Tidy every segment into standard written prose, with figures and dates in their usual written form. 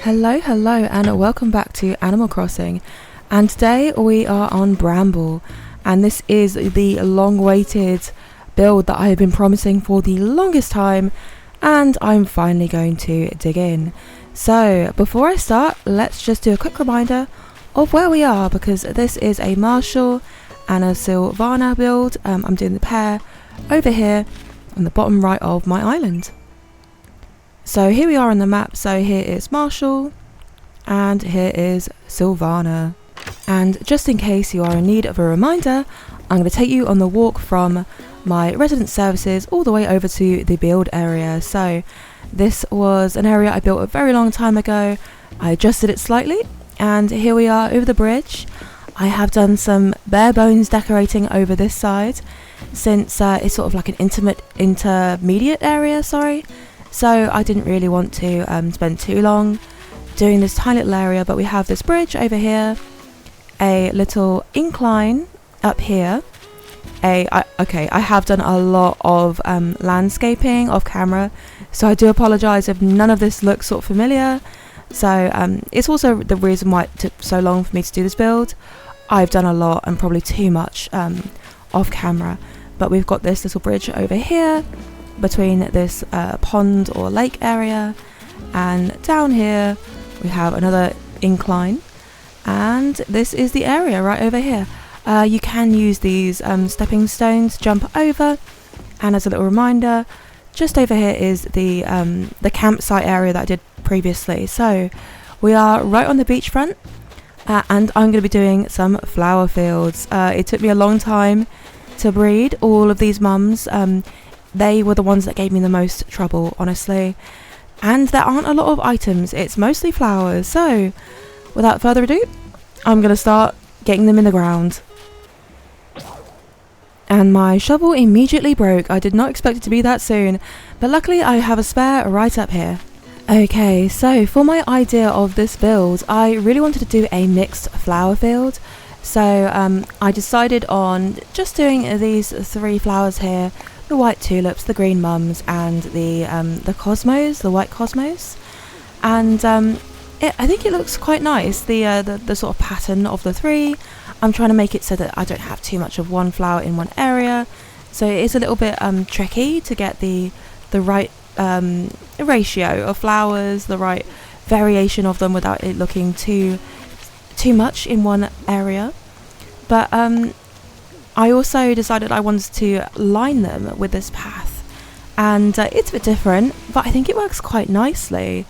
Hello and welcome back to Animal Crossing, and today we are on Bramble, and this is the long-awaited build that I have been promising for the longest time, and I'm finally going to dig in. So before I start, let's just do a quick reminder of where we are, because this is a Marshal and a Sylvana build. I'm doing the pair over here on the bottom right of my island. So here we are on the map. So here is Marshal and here is Sylvana. And just in case you are in need of a reminder, I'm going to take you on the walk from my resident services all the way over to the build area. So this was an area I built a very long time ago. I adjusted it slightly and here we are over the bridge. I have done some bare bones decorating over this side since it's sort of like an intermediate area, so I didn't really want to spend too long doing this tiny little area, but we have this bridge over here, a little incline up here. I have done a lot of landscaping off camera, so I do apologise if none of this looks sort of familiar. So it's also the reason why it took so long for me to do this build. I've done a lot and probably too much off camera, but we've got this little bridge over here between this pond or lake area, and down here we have another incline, and this is the area right over here. You can use these stepping stones to jump over, and as a little reminder, just over here is the campsite area that I did previously. So we are right on the beachfront, and I'm going to be doing some flower fields. It took me a long time to breed all of these mums. They were the ones that gave me the most trouble, honestly. And there aren't a lot of items, it's mostly flowers. So without further ado, I'm going to start getting them in the ground. And my shovel immediately broke. I did not expect it to be that soon, but luckily I have a spare right up here. Okay, so for my idea of this build, I really wanted to do a mixed flower field. So I decided on just doing these three flowers here: the white tulips, the green mums, and the cosmos, the white cosmos. And I think it looks quite nice, the sort of pattern of the three. I'm trying to make it so that I don't have too much of one flower in one area, so it is a little bit tricky to get the right ratio of flowers, the right variation of them without it looking too much in one area. But I also decided I wanted to line them with this path, and it's a bit different, but I think it works quite nicely.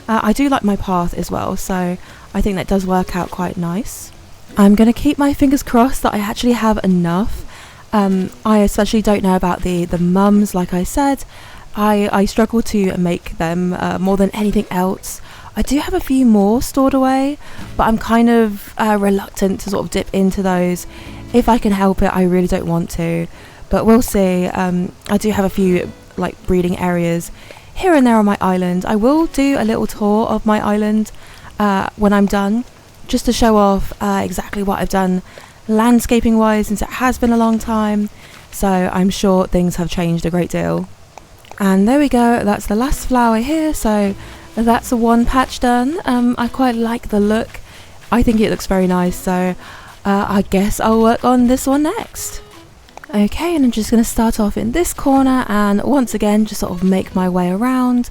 I do like my path as well, so I think that does work out quite nice. I'm going to keep my fingers crossed that I actually have enough. I especially don't know about the mums. Like I said, I struggle to make them more than anything else. I do have a few more stored away, but I'm kind of reluctant to sort of dip into those. If I can help it, I really don't want to, but we'll see. I do have a few like breeding areas here and there on my island. I will do a little tour of my island when I'm done, just to show off exactly what I've done landscaping wise, since it has been a long time, so I'm sure things have changed a great deal. And there we go, that's the last flower here, so that's one patch done. I quite like the look. I think it looks very nice, so I guess I'll work on this one next. Okay, and I'm just going to start off in this corner, and once again just sort of make my way around,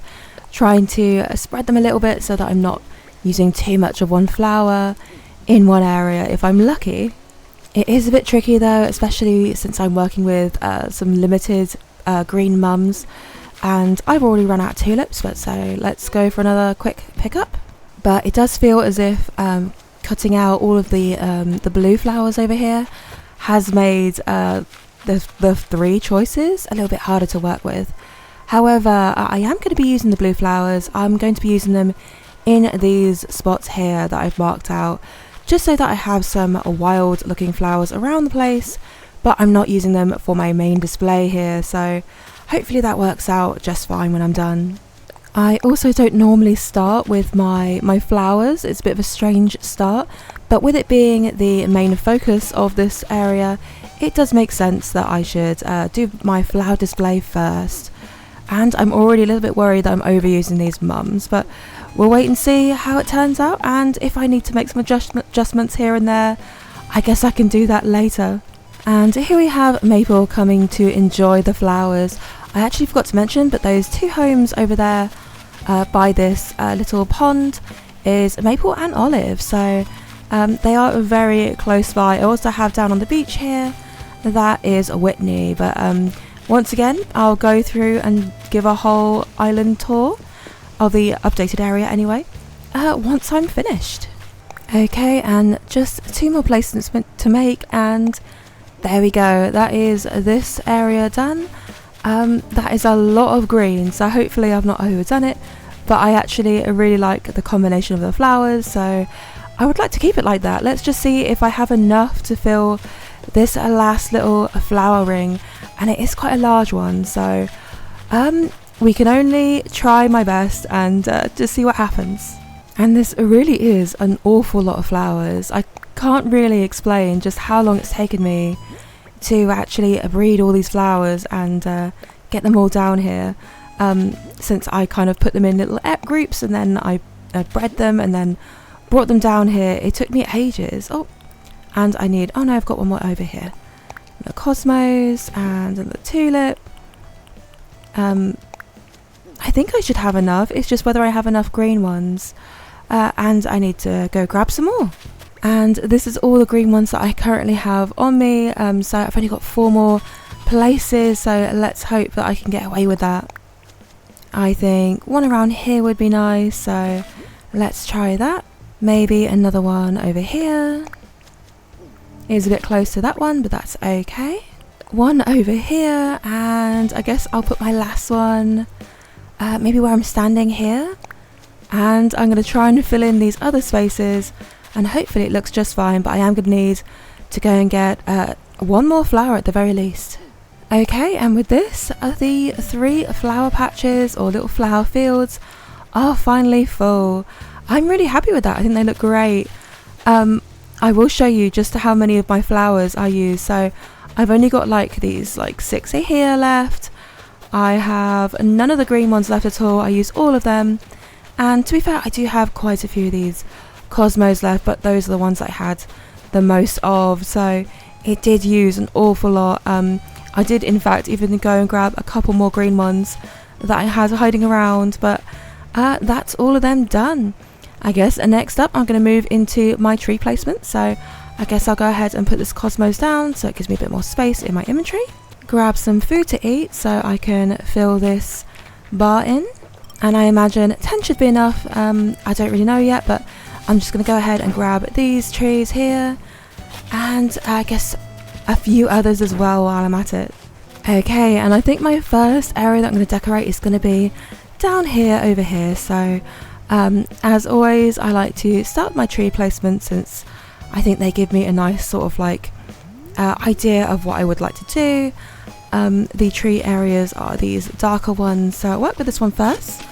trying to spread them a little bit so that I'm not using too much of one flower in one area if I'm lucky. It is a bit tricky though, especially since I'm working with some limited green mums, and I've already run out of tulips, but so let's go for another quick pickup. But it does feel as if cutting out all of the blue flowers over here has made the three choices a little bit harder to work with. However, I am going to be using the blue flowers. I'm going to be using them in these spots here that I've marked out, just so that I have some wild looking flowers around the place, but I'm not using them for my main display here, so hopefully that works out just fine when I'm done. I also don't normally start with my flowers. It's a bit of a strange start, but with it being the main focus of this area, it does make sense that I should do my flower display first. And I'm already a little bit worried that I'm overusing these mums, but we'll wait and see how it turns out, and if I need to make some adjustments here and there, I guess I can do that later. And here we have Maple coming to enjoy the flowers. I actually forgot to mention, but those two homes over there by this little pond is Maple and Olive, so they are very close by. I also have down on the beach here, that is Whitney, but once again I'll go through and give a whole island tour of the updated area anyway, once I'm finished. Okay, and just 2 more placements to make, and there we go, that is this area done. That is a lot of green, so hopefully I've not overdone it, but I actually really like the combination of the flowers, so I would like to keep it like that. Let's just see if I have enough to fill this last little flower ring, and it is quite a large one, so we can only try my best and just see what happens. And this really is an awful lot of flowers. I can't really explain just how long it's taken me to actually breed all these flowers and get them all down here, since I kind of put them in little groups and then I bred them and then brought them down here. It took me ages. Oh, and I need, oh no, I've got one more over here. The cosmos and the tulip. I think I should have enough, it's just whether I have enough green ones, and I need to go grab some more. And this is all the green ones that I currently have on me, so I've only got 4 more places, so let's hope that I can get away with that. I think one around here would be nice, so let's try that. Maybe another one over here. Is a bit close to that one, but that's okay. One over here, and I guess I'll put my last one maybe where I'm standing here, and I'm going to try and fill in these other spaces, and hopefully it looks just fine, but I am going to need to go and get 1 more flower at the very least. Okay, and with this, the 3 flower patches or little flower fields are finally full. I'm really happy with that. I think they look great. I will show you just how many of my flowers I use. So I've only got like these like 6 here left. I have none of the green ones left at all. I use all of them, and to be fair, I do have quite a few of these cosmos left, but those are the ones I had the most of, so it did use an awful lot. I did in fact even go and grab a couple more green ones that I had hiding around, but that's all of them done. I guess next up I'm going to move into my tree placement, so I guess I'll go ahead and put this cosmos down so it gives me a bit more space in my inventory. Grab some food to eat so I can fill this bar in, and I imagine 10 should be enough. I don't really know yet, but I'm just going to go ahead and grab these trees here, and I guess a few others as well while I'm at it. Okay, and I think my first area that I'm going to decorate is going to be down here over here, so as always I like to start my tree placement since I think they give me a nice sort of like idea of what I would like to do. The tree areas are these darker ones, so I'll work with this one first,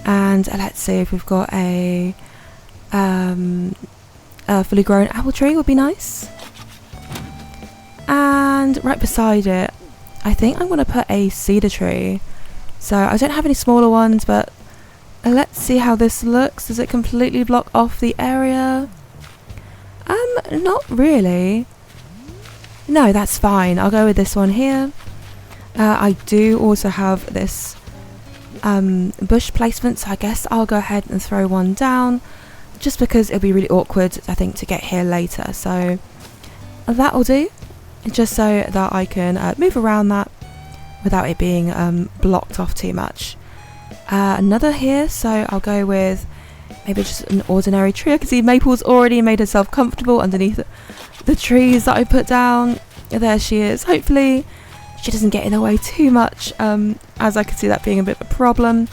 and let's see if we've got a fully grown apple tree would be nice, and right beside it I think I'm going to put a cedar tree. So I don't have any smaller ones, but let's see how this looks. Does it completely block off the area? Not really. No, that's fine. I'll go with this one here. I do also have this bush placement, so I guess I'll go ahead and throw one down, just because it'll be really awkward, I think, to get here later. So that'll do, just so that I can move around that without it being blocked off too much. Another here, so I'll go with maybe just an ordinary tree. I can see Maple's already made herself comfortable underneath the trees that I put down. There she is. Hopefully she doesn't get in the way too much, as I could see that being a bit of a problem.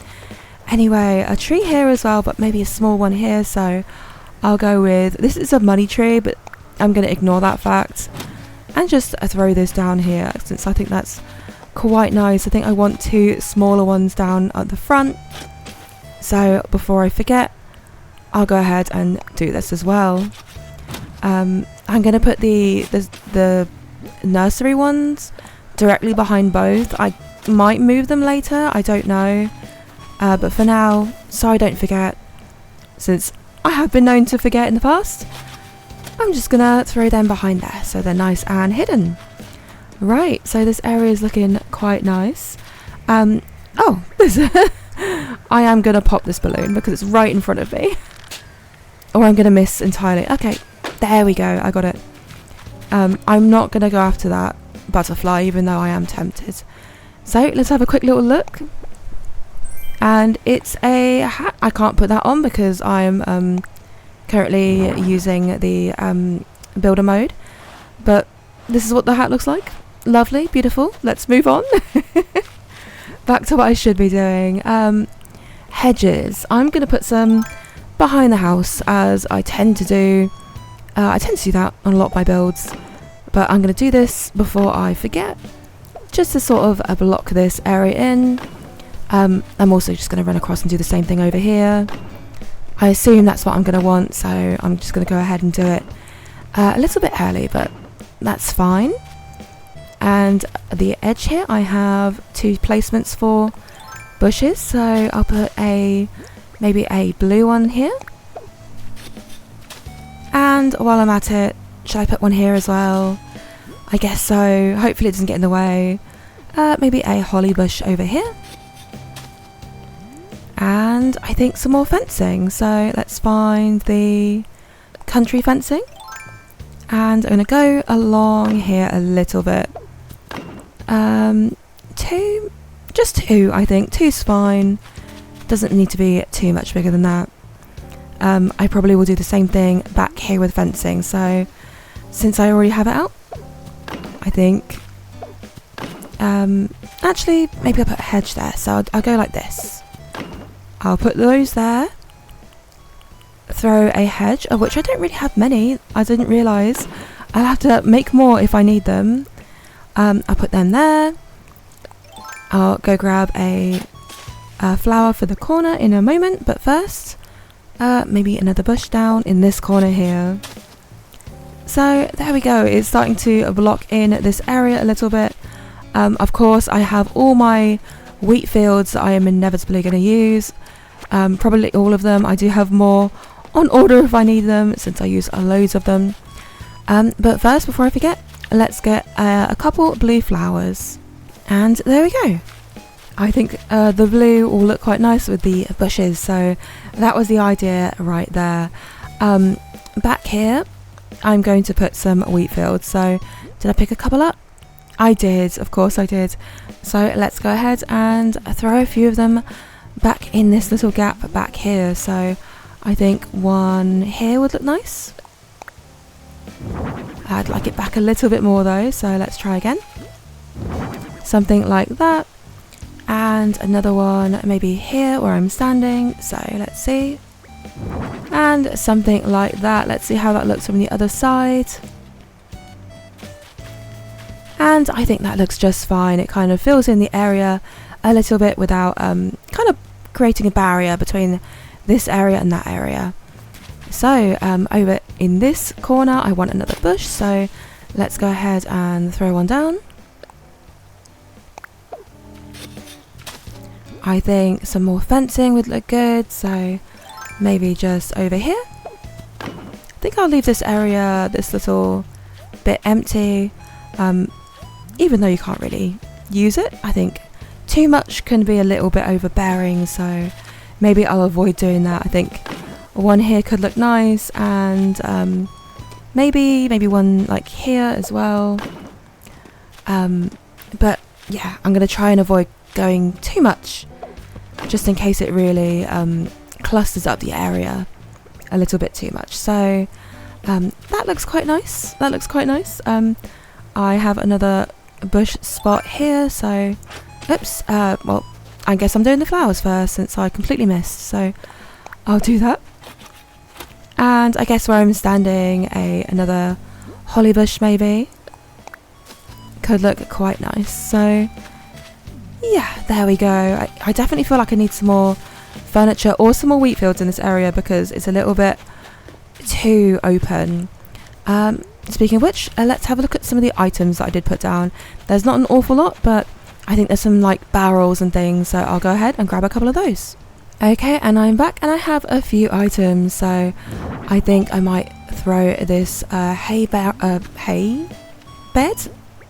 Anyway, a tree here as well, but maybe a small one here, so I'll go with, this is a money tree, but I'm going to ignore that fact and just throw this down here, since I think that's quite nice. I think I want 2 smaller ones down at the front, so before I forget, I'll go ahead and do this as well. I'm going to put the nursery ones directly behind both. I might move them later, I don't know, but for now, so I don't forget, since I have been known to forget in the past, I'm just gonna throw them behind there so they're nice and hidden. Right, so this area is looking quite nice. Oh, I am gonna pop this balloon because it's right in front of me. Or I'm gonna miss entirely. Okay, there we go, I got it. I'm not gonna go after that butterfly, even though I am tempted. So let's have a quick little look. And it's a hat. I can't put that on because I'm currently using the builder mode. But this is what the hat looks like. Lovely, beautiful. Let's move on. Back to what I should be doing. Hedges. I'm going to put some behind the house, as I tend to do. I tend to do that on a lot of my builds. But I'm going to do this before I forget, just to sort of block this area in. I'm also just going to run across and do the same thing over here. I assume that's what I'm going to want, so I'm just going to go ahead and do it a little bit early, but that's fine. And the edge here, I have 2 placements for bushes, so I'll put maybe a blue one here. And while I'm at it, should I put one here as well? I guess so. Hopefully it doesn't get in the way. Maybe a holly bush over here. And I think some more fencing. So let's find the country fencing. And I'm going to go along here a little bit. 2, just 2 I think. 2's fine. Doesn't need to be too much bigger than that. I probably will do the same thing back here with fencing. So since I already have it out, I think actually maybe I'll put a hedge there, so I'll go like this. I'll put those there, throw a hedge, of which I don't really have many. I didn't realise. I'll have to make more if I need them. I'll put them there. I'll go grab a flower for the corner in a moment, but first maybe another bush down in this corner here. So there we go, it's starting to block in this area a little bit. Of course I have all my wheat fields that I am inevitably going to use. Probably all of them. I do have more on order if I need them, since I use loads of them. But first, before I forget, let's get a couple blue flowers. And there we go. I think the blue will look quite nice with the bushes, so that was the idea right there. Back here, I'm going to put some wheat fields. So did I pick a couple up? I did, of course I did. So let's go ahead and throw a few of them back in this little gap back here. So I think one here would look nice. I'd like it back a little bit more though, so let's try again. Something like that. And another one maybe here where I'm standing. So let's see. And something like that. Let's see how that looks from the other side. And I think that looks just fine. It kind of fills in the area a little bit without kind of creating a barrier between this area and that area. So over in this corner I want another bush, so let's go ahead and throw one down. I think some more fencing would look good, so maybe just over here. I think I'll leave this area, this little bit empty, even though you can't really use it. I think too much can be a little bit overbearing, so maybe I'll avoid doing that. I think one here could look nice, and maybe one like here as well. But yeah, I'm going to try and avoid going too much, just in case it really clusters up the area a little bit too much. So that looks quite nice. That looks quite nice. I have another bush spot here, so oops, well, I guess I'm doing the flowers first since I completely missed, so I'll do that. And I guess where I'm standing, another holly bush maybe could look quite nice. So yeah, there we go. I definitely feel like I need some more furniture or some more wheat fields in this area because it's a little bit too open. Speaking of which, let's have a look at some of the items that I did put down. There's not an awful lot, but I think there's some like barrels and things, so I'll go ahead and grab a couple of those. Okay, and I'm back and I have a few items, so I think I might throw this hay bed?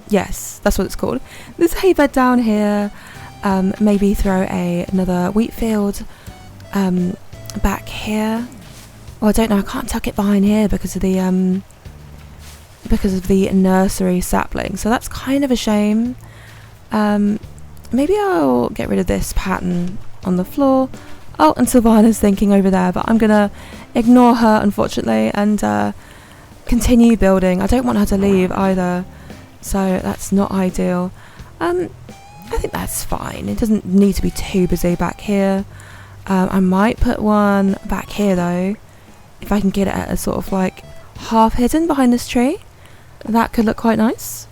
Yes, that's what it's called. This hay bed down here, maybe throw another wheat field back here. Well, I don't know, I can't tuck it behind here because of the nursery sapling, so that's kind of a shame. Maybe I'll get rid of this pattern on the floor. Oh, and Sylvana's thinking over there, but I'm gonna ignore her, unfortunately, and continue building. I don't want her to leave either, so that's not ideal. I think that's fine. It doesn't need to be too busy back here. I might put one back here though, if I can get it at a sort of like half hidden behind this tree. That could look quite nice.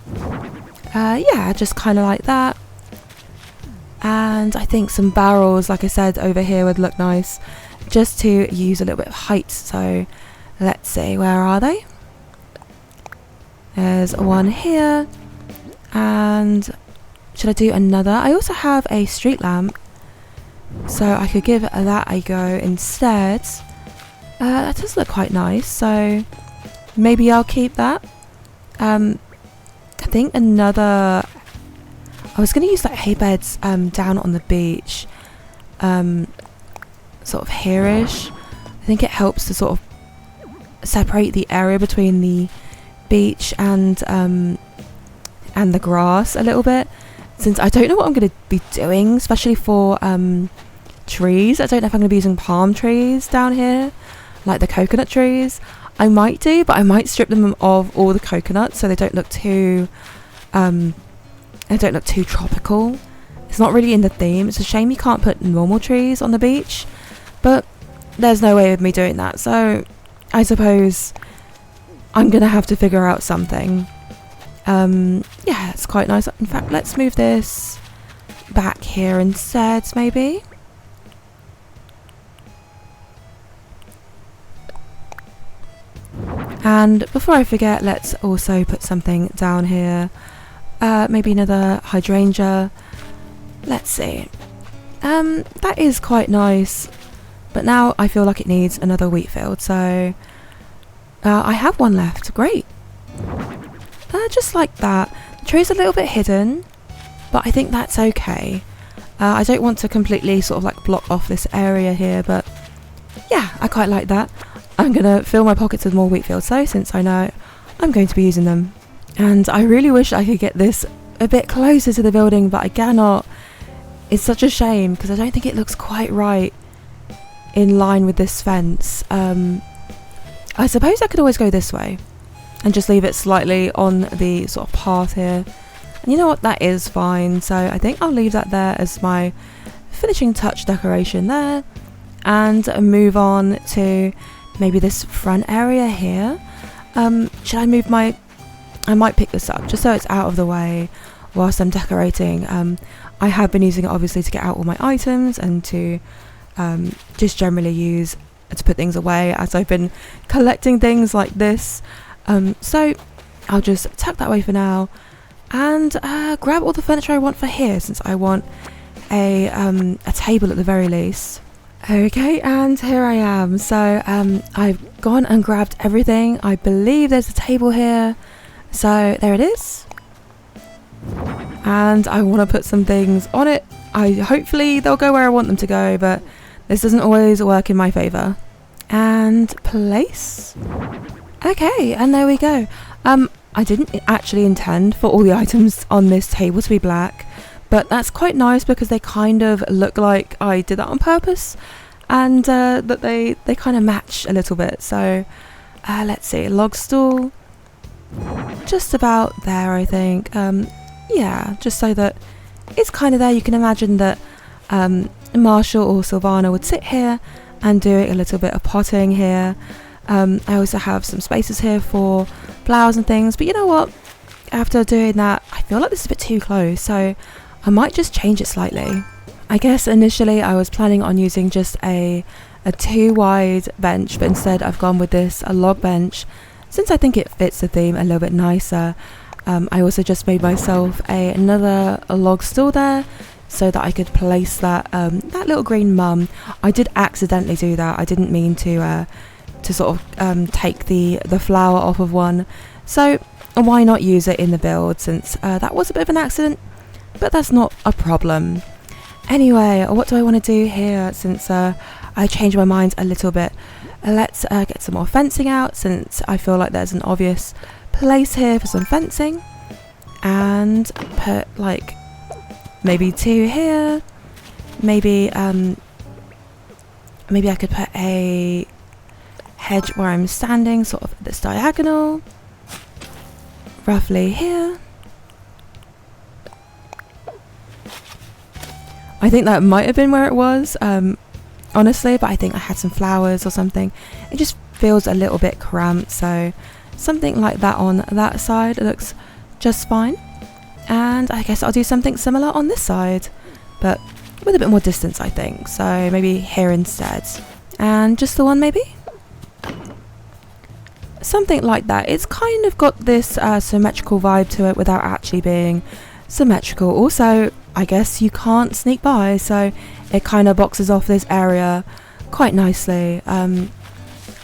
Yeah, just kind of like that. And I think some barrels, like I said, over here would look nice, just to use a little bit of height. So let's see, where are they? There's one here, and should I do another? I also have a street lamp, so I could give that a go instead. That does look quite nice, so maybe I'll keep that. I think another... I was going to use that hay beds down on the beach, sort of here-ish. I think it helps to sort of separate the area between the beach and the grass a little bit, since I don't know what I'm going to be doing, especially for trees. I don't know if I'm going to be using palm trees down here, like the coconut trees. I might do, but I might strip them of all the coconuts so they don't look too tropical. It's not really in the theme. It's a shame you can't put normal trees on the beach, but there's no way of me doing that, so I suppose I'm gonna have to figure out something. Yeah, it's quite nice. In fact, let's move this back here instead, maybe. And before I forget, let's also put something down here. Maybe another hydrangea. Let's see. That is quite nice, but now I feel like it needs another wheat field, so I have one left. Great. Just like that. The tree's a little bit hidden, but I think that's okay. I don't want to completely sort of like block off this area here, but yeah, I quite like that. I'm gonna fill my pockets with more wheat fields though, since I know I'm going to be using them. And I really wish I could get this a bit closer to the building, but I cannot. It's such a shame because I don't think it looks quite right in line with this fence. I suppose I could always go this way and just leave it slightly on the sort of path here. And you know what, that is fine. So I think I'll leave that there as my finishing touch decoration there, and move on to maybe this front area here. Should I move my... I might pick this up just so it's out of the way whilst I'm decorating. I have been using it obviously to get out all my items and to just generally use to put things away as I've been collecting things like this. So I'll just tuck that away for now and grab all the furniture I want for here, since I want a table at the very least. Okay, and here I am. So I've gone and grabbed everything. I believe there's a table here. So there it is. And I want to put some things on it. Hopefully they'll go where I want them to go, but this doesn't always work in my favour. And place. Okay, and there we go. I didn't actually intend for all the items on this table to be black, but that's quite nice because they kind of look like I did that on purpose, and that they kind of match a little bit. So let's see, log stool, just about there I think. Yeah, just so that it's kind of there. You can imagine that Marshall or Sylvana would sit here and do a little bit of potting here. I also have some spaces here for flowers and things, but you know what, after doing that I feel like this is a bit too close, so I might just change it slightly. I guess initially I was planning on using just a 2 wide bench, but instead I've gone with this a log bench, since I think it fits the theme a little bit nicer. I also just made myself another log stool there, so that I could place that that little green mum. I did accidentally do that. I didn't mean to sort of take the flower off of one, so why not use it in the build, since that was a bit of an accident, but that's not a problem. Anyway, what do I want to do here, since I changed my mind a little bit? Let's get some more fencing out, since I feel like there's an obvious place here for some fencing, and put like maybe 2 here. Maybe maybe I could put a hedge where I'm standing, sort of this diagonal, roughly here. I think that might have been where it was, honestly, but I think I had some flowers or something. It just feels a little bit cramped, so something like that on that side looks just fine. And I guess I'll do something similar on this side, but with a bit more distance, I think. So maybe here instead. And just the one, maybe? Something like that. It's kind of got this symmetrical vibe to it without actually being symmetrical. Also, I guess you can't sneak by, so it kind of boxes off this area quite nicely.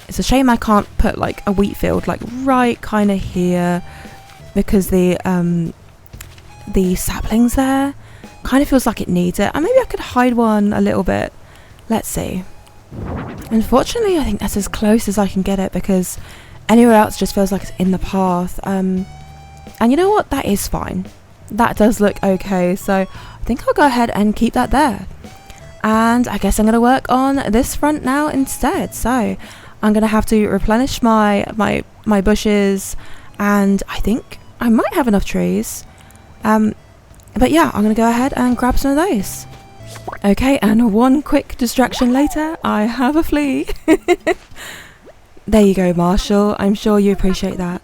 It's a shame I can't put like a wheat field like right kind of here, because the saplings there kind of feels like it needs it, and maybe I could hide one a little bit. Let's see. Unfortunately, I think that's as close as I can get it, because anywhere else just feels like it's in the path. And you know what, that is fine. That does look okay, so I think I'll go ahead and keep that there. And I guess I'm going to work on this front now instead. So I'm going to have to replenish my bushes, and I think I might have enough trees. But yeah, I'm going to go ahead and grab some of those. Okay, and one quick distraction later, I have a flea. There you go, Marshall. I'm sure you appreciate that.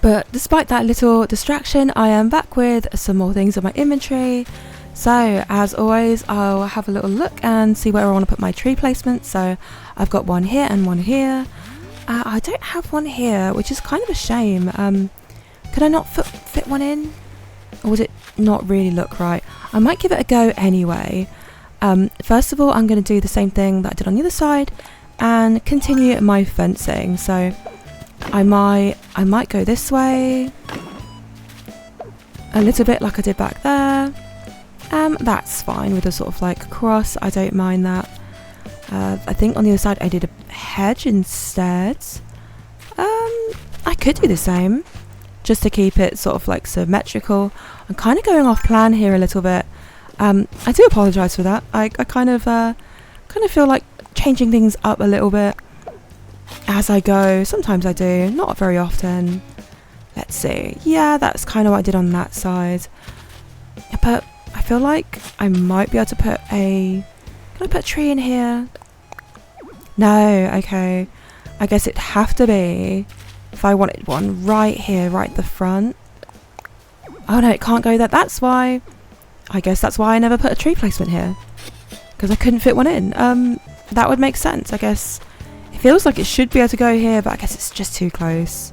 But despite that little distraction, I am back with some more things in my inventory. So as always, I'll have a little look and see where I want to put my tree placement. So I've got one here and one here. I don't have one here, which is kind of a shame. Could I not fit one in? Or would it not really look right? I might give it a go anyway. First of all, I'm going to do the same thing that I did on the other side and continue my fencing. So I might go this way a little bit like I did back there. That's fine with a sort of like cross. I don't mind that. I think on the other side I did a hedge instead. I could do the same just to keep it sort of like symmetrical. I'm kind of going off plan here a little bit. I do apologise for that. I kind of feel like changing things up a little bit as I go. Sometimes I do, not very often. Let's see. Yeah, that's kind of what I did on that side. But I feel like I might be able to put a... Can I put a tree in here? No, okay. I guess it'd have to be if I wanted one right here, right at the front. Oh no, it can't go there. That's why... I guess that's why I never put a tree placement here. Because I couldn't fit one in. That would make sense, I guess. It feels like it should be able to go here, but I guess it's just too close.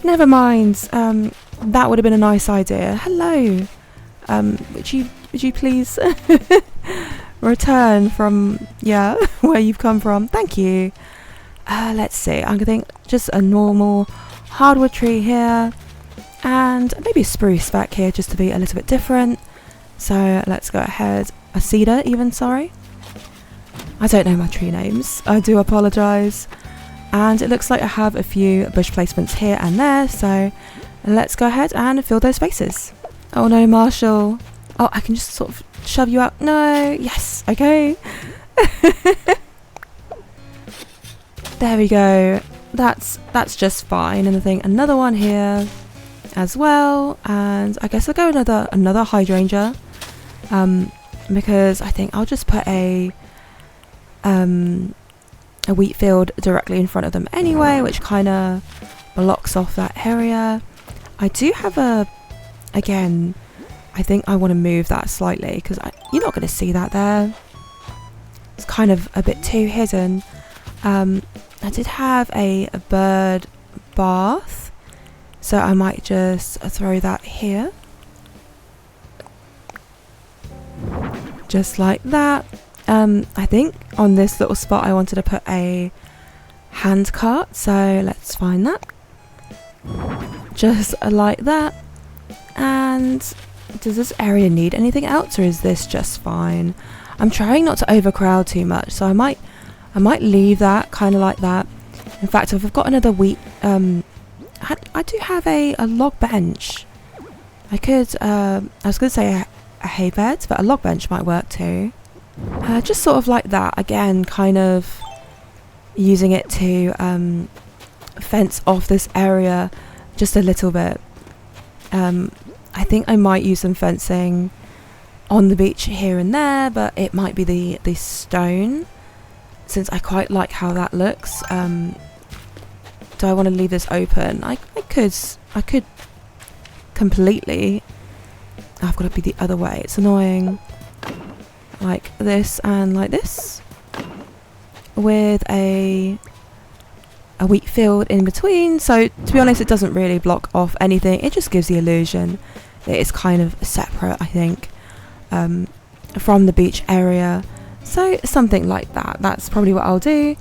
Never mind. That would have been a nice idea. Hello. Would you please return from, yeah, where you've come from? Thank you. Let's see. I'm going to think just a normal hardwood tree here. And maybe a spruce back here just to be a little bit different. So let's go ahead. A cedar even, sorry. I don't know my tree names. I do apologise. And it looks like I have a few bush placements here and there. So let's go ahead and fill those spaces. Oh no, Marshall. Oh, I can just sort of shove you out. No. Yes. Okay. There we go. That's just fine. And I think another one here as well. And I guess I'll go another hydrangea. Because I think I'll just put a wheat field directly in front of them anyway, which kind of blocks off that area. I do have again, I think I want to move that slightly because you're not going to see that there. It's kind of a bit too hidden. I did have a bird bath, so I might just throw that here. just like that. I think on this little spot I wanted to put a hand cart, so let's find that. Just like that. And does this area need anything else, or is this just fine? I'm trying not to overcrowd too much, so I might leave that kind of like that. In fact, if I've got another wheat, I do have a log bench. I could, I was going to say a hay bed, but a log bench might work too. Just sort of like that, again, kind of using it to fence off this area just a little bit. I think I might use some fencing on the beach here and there, but it might be the stone, since I quite like how that looks. Do I want to leave this open? I could completely. I've got to be the other way. It's annoying. Like this and like this, with a wheat field in between. So to be honest, it doesn't really block off anything. It just gives the illusion that it's kind of separate, I think, from the beach area. So something like that. That's probably what I'll do.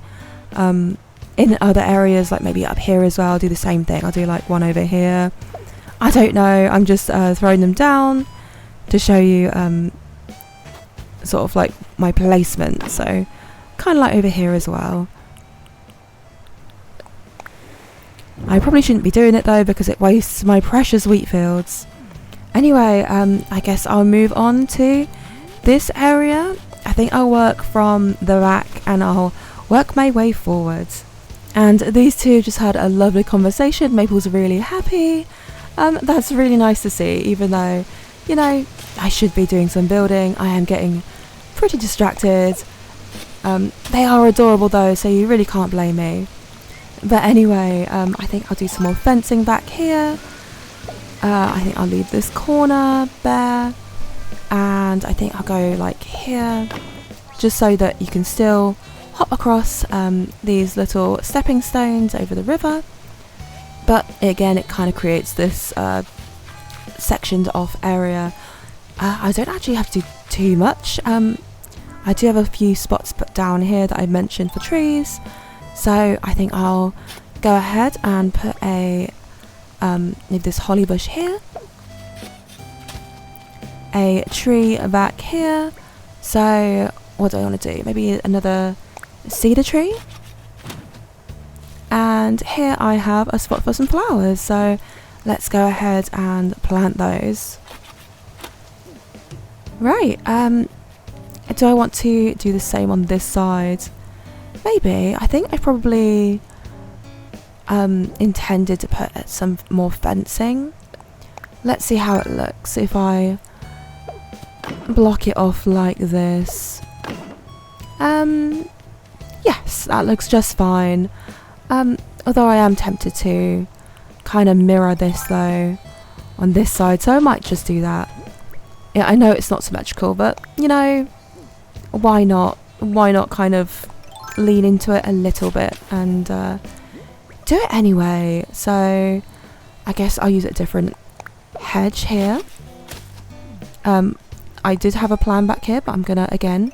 In other areas, like maybe up here as well, I'll do the same thing. I'll do like one over here. I don't know. I'm just throwing them down to show you sort of like my placement. So kind of like over here as well. I probably shouldn't be doing it though, because it wastes my precious wheat fields. Anyway, I guess I'll move on to this area. I think I'll work from the back and I'll work my way forward. And these two just had a lovely conversation. Maple's really happy. That's really nice to see, even though, you know, I should be doing some building. I am getting pretty distracted. They are adorable though, so you really can't blame me. But anyway, I think I'll do some more fencing back here. I think I'll leave this corner bare. And I think I'll go like here, just so that you can still hop across these little stepping stones over the river. But again, it kind of creates this sectioned off area. I don't actually have to do too much. I do have a few spots put down here that I mentioned for trees. So I think I'll go ahead and put a maybe this holly bush here, a tree back here. So what do I want to do? Maybe another cedar tree. And here I have a spot for some flowers, so let's go ahead and plant those. Right, do I want to do the same on this side? Maybe. I think I probably intended to put some more fencing. Let's see how it looks if I block it off like this. Yes, that looks just fine. Although I am tempted to kind of mirror this though on this side, so I might just do that. Yeah, I know it's not symmetrical, but you know, why not? Why not kind of lean into it a little bit and do it anyway? So I guess I'll use a different hedge here. I did have a plan back here, but I'm gonna again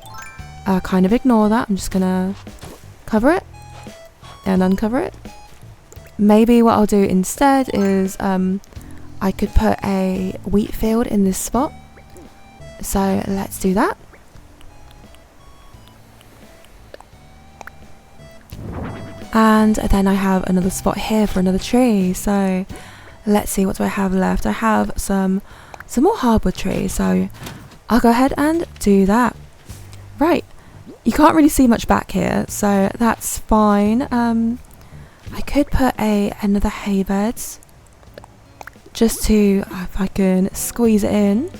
kind of ignore that. I'm just gonna cover it and uncover it. Maybe what I'll do instead is I could put a wheat field in this spot. So let's do that. And then I have another spot here for another tree. So let's see, what do I have left? I have some more hardwood trees, so I'll go ahead and do that. Right, you can't really see much back here, so that's fine. I could put another hay bed, just to, if I can squeeze it in,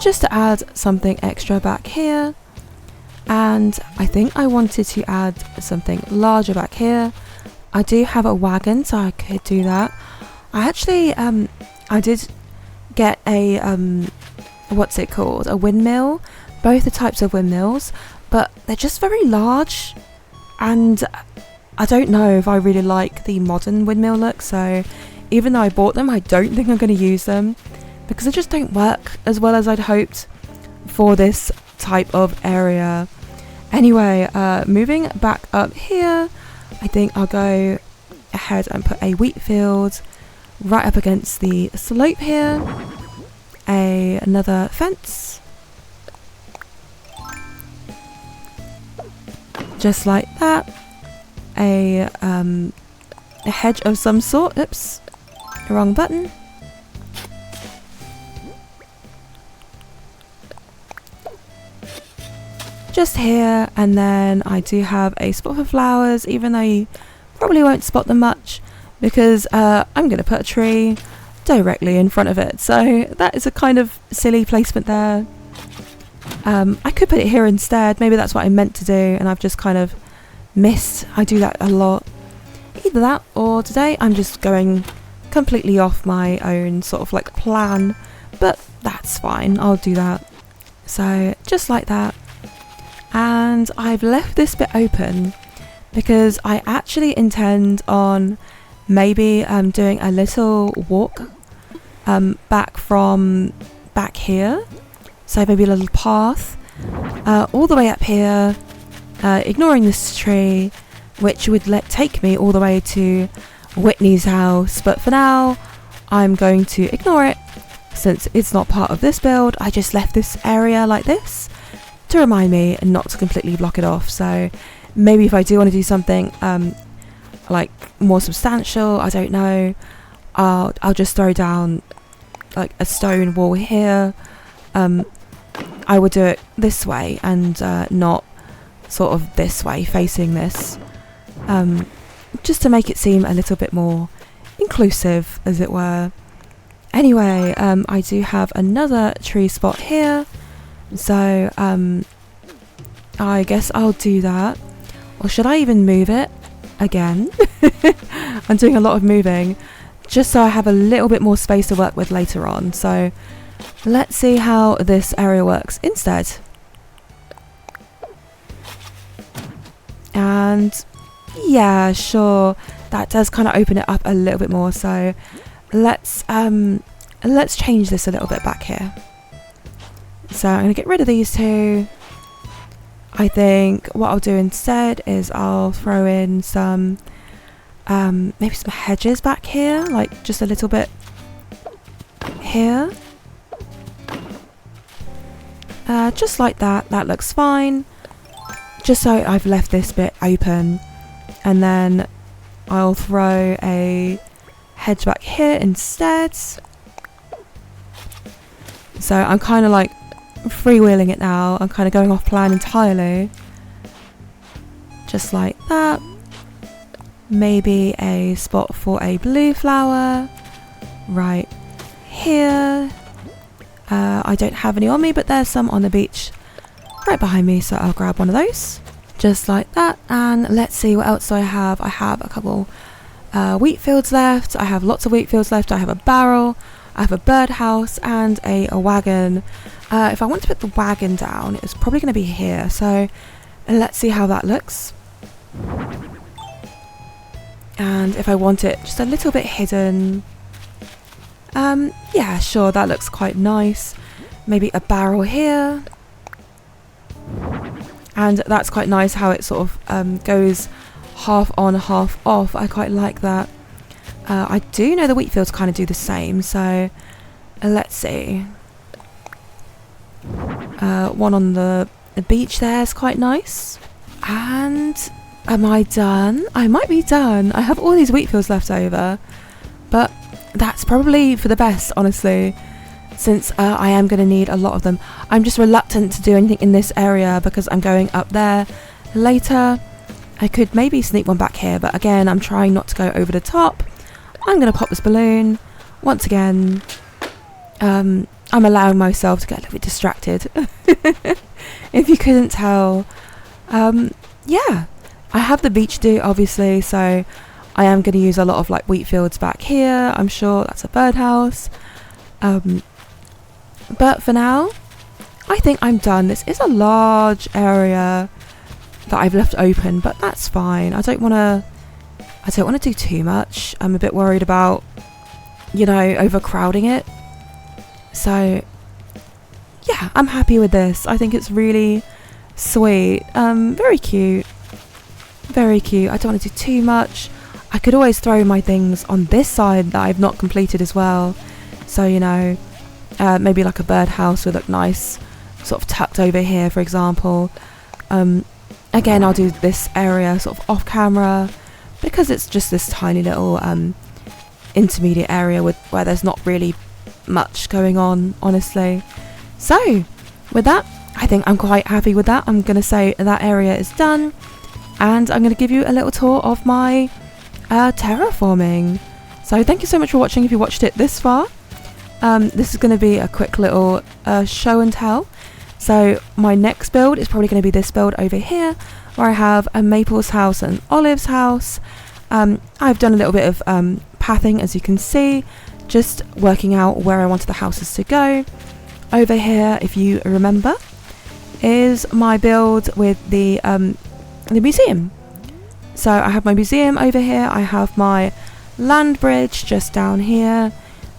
just to add something extra back here. And I think I wanted to add something larger back here. I do have a wagon, so I could do that. I actually I did get a what's it called, a windmill. Both the types of windmills, but they're just very large, and I don't know if I really like the modern windmill look. So even though I bought them, I don't think I'm going to use them, because they just don't work as well as I'd hoped for this type of area. Anyway, moving back up here, I think I'll go ahead and put a wheat field right up against the slope here. Another fence. Just like that. A hedge of some sort. Oops, wrong button. Just here, and then I do have a spot for flowers, even though you probably won't spot them much because I'm going to put a tree directly in front of it. So that is a kind of silly placement there. I could put it here instead. Maybe that's what I meant to do and I've just kind of missed. I do that a lot. Either that, or today I'm just going completely off my own sort of like plan, but that's fine. I'll do that. So just like that. And I've left this bit open because I actually intend on maybe doing a little walk back from back here. So maybe a little path all the way up here, ignoring this tree, which would take me all the way to Whitney's house. But for now, I'm going to ignore it since it's not part of this build. I just left this area like this to remind me not to completely block it off. So maybe if I do want to do something like more substantial, I don't know, I'll just throw down like a stone wall here. I would do it this way and not sort of this way facing this, just to make it seem a little bit more inclusive, as it were. Anyway, I do have another tree spot here. So I guess I'll do that. Or should I even move it again? I'm doing a lot of moving just so I have a little bit more space to work with later on. So let's see how this area works instead. And yeah, sure, that does kind of open it up a little bit more. So let's change this a little bit back here. So I'm going to get rid of these two. I think what I'll do instead is I'll throw in some, maybe some hedges back here, like just a little bit here. Just like that, that looks fine. Just so I've left this bit open. And then I'll throw a hedge back here instead. So I'm kind of like freewheeling it now. I'm kind of going off plan entirely. Just like that. Maybe a spot for a blue flower right here. I don't have any on me, but there's some on the beach right behind me, so I'll grab one of those. Just like that. And let's see, what else do I have? I have a couple wheat fields left. I have lots of wheat fields left. I have a barrel, I have a birdhouse, and a wagon. If I want to put the wagon down, it's probably going to be here. So let's see how that looks. And if I want it just a little bit hidden, yeah, sure, that looks quite nice. Maybe a barrel here. And that's quite nice how it sort of goes half on, half off. I quite like that. I do know the wheat fields kind of do the same, so let's see. One on the beach there is quite nice. And am I done? I might be done. I have all these wheat fields left over, but that's probably for the best, honestly, since I am going to need a lot of them. I'm just reluctant to do anything in this area because I'm going up there later. I could maybe sneak one back here, but again, I'm trying not to go over the top. I'm going to pop this balloon once again. I'm allowing myself to get a little bit distracted. If you couldn't tell. Yeah, I have the beach do, obviously, so I am going to use a lot of like wheat fields back here. I'm sure that's a birdhouse. But for now, I think I'm done. This is a large area that I've left open, but that's fine. I don't want to do too much. I'm a bit worried about, you know, overcrowding it. So yeah, I'm happy with this. I think it's really sweet. Very cute. Very cute. I don't want to do too much. I could always throw my things on this side that I've not completed as well. So, you know, maybe like a birdhouse would look nice, sort of tucked over here, for example. Again, I'll do this area sort of off camera because it's just this tiny little intermediate area where there's not really much going on, honestly. So with that, I think I'm quite happy with that. I'm going to say that area is done, and I'm going to give you a little tour of my terraforming. So thank you so much for watching if you watched it this far. This is going to be a quick little show and tell. So my next build is probably going to be this build over here, where I have a Maple's house and Olive's house. I've done a little bit of pathing, as you can see, just working out where I wanted the houses to go. Over here, if you remember, is my build with the museum. So I have my museum over here, I have my land bridge just down here.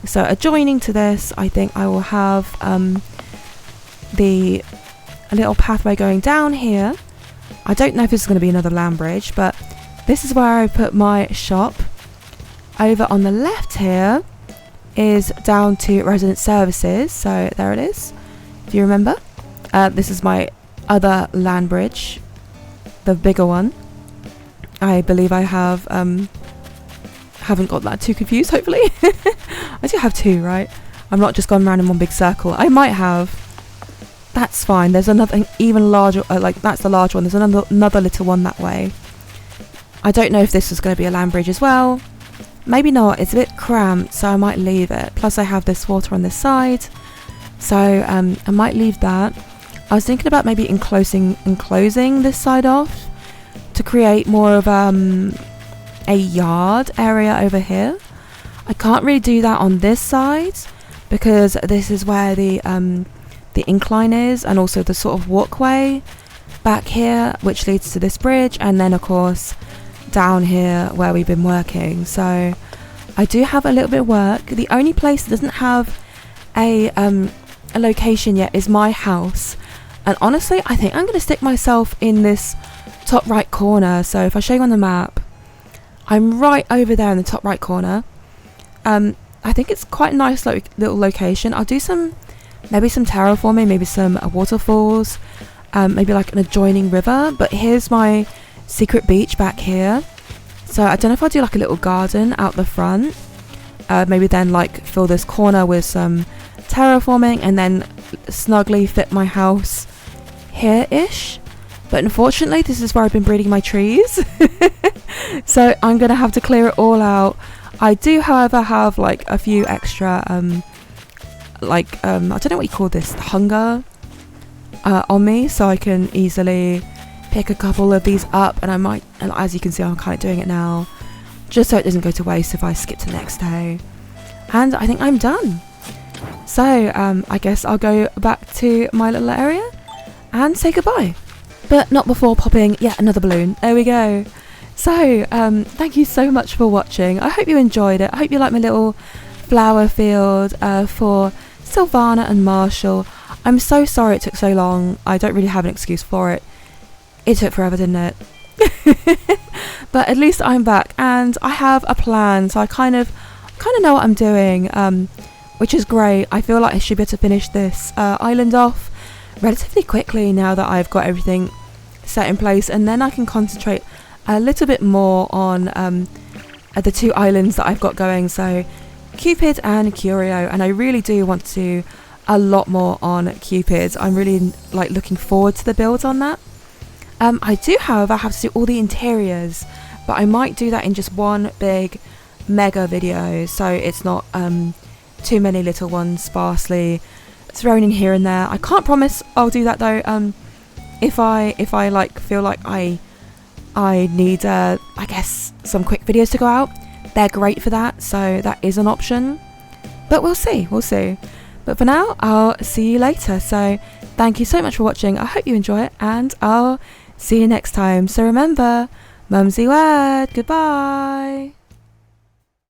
So adjoining to this, I think I will have a little pathway going down here. I don't know if this is going to be another land bridge, but this is where I put my shop. Over on the left here is down to resident services, so there it is, if you remember. This is my other land bridge, the bigger one. I believe I have haven't got that too confused, hopefully. I do have two, right? I'm not just gone around in one big circle. I might have. That's fine. There's another even larger, like that's the large one. There's another little one that way. I don't know if this was going to be a land bridge as well. Maybe not. It's a bit cramped, so I might leave it. Plus I have this water on this side, so I might leave that. I was thinking about maybe enclosing this side off to create more of a yard area over here. I can't really do that on this side because this is where the incline is, and also the sort of walkway back here which leads to this bridge, and then of course down here where we've been working. So I do have a little bit of work. The only place that doesn't have a location yet is my house, and honestly I think I'm going to stick myself in this top right corner. So if I show you on the map, I'm right over there in the top right corner. I think it's quite a nice little location. I'll do maybe some terraforming, maybe some waterfalls, maybe like an adjoining river. But here's my secret beach back here. So I don't know if I'll do like a little garden out the front. Maybe then like fill this corner with some terraforming and then snugly fit my house here-ish. But unfortunately this is where I've been breeding my trees. So I'm gonna have to clear it all out. I do however have like a few extra I don't know what you call this, hunger on me, so I can easily pick a couple of these up, and I might, and as you can see I'm kind of doing it now just so it doesn't go to waste if I skip to the next day. And I think I'm done. So I guess I'll go back to my little area and say goodbye, but not before popping yet another balloon. There we go. So thank you so much for watching. I hope you enjoyed it. I hope you like my little flower field for Sylvana and Marshall. I'm so sorry it took so long. I don't really have an excuse for it. It took forever, didn't it? But at least I'm back and I have a plan, so I kind of know what I'm doing, which is great. I feel like I should be able to finish this island off relatively quickly now that I've got everything set in place, and then I can concentrate a little bit more on the two islands that I've got going, so Cupid and Curio. And I really do want to do a lot more on Cupid. I'm really looking forward to the builds on that. I do however have to do all the interiors, but I might do that in just one big mega video, so it's not too many little ones sparsely thrown in here and there. I can't promise I'll do that though. If I feel like I need I guess some quick videos to go out, they're great for that, so that is an option, but we'll see. But for now I'll see you later. So thank you so much for watching. I hope you enjoy it, and I'll see you next time. So remember, MumsyWord, goodbye.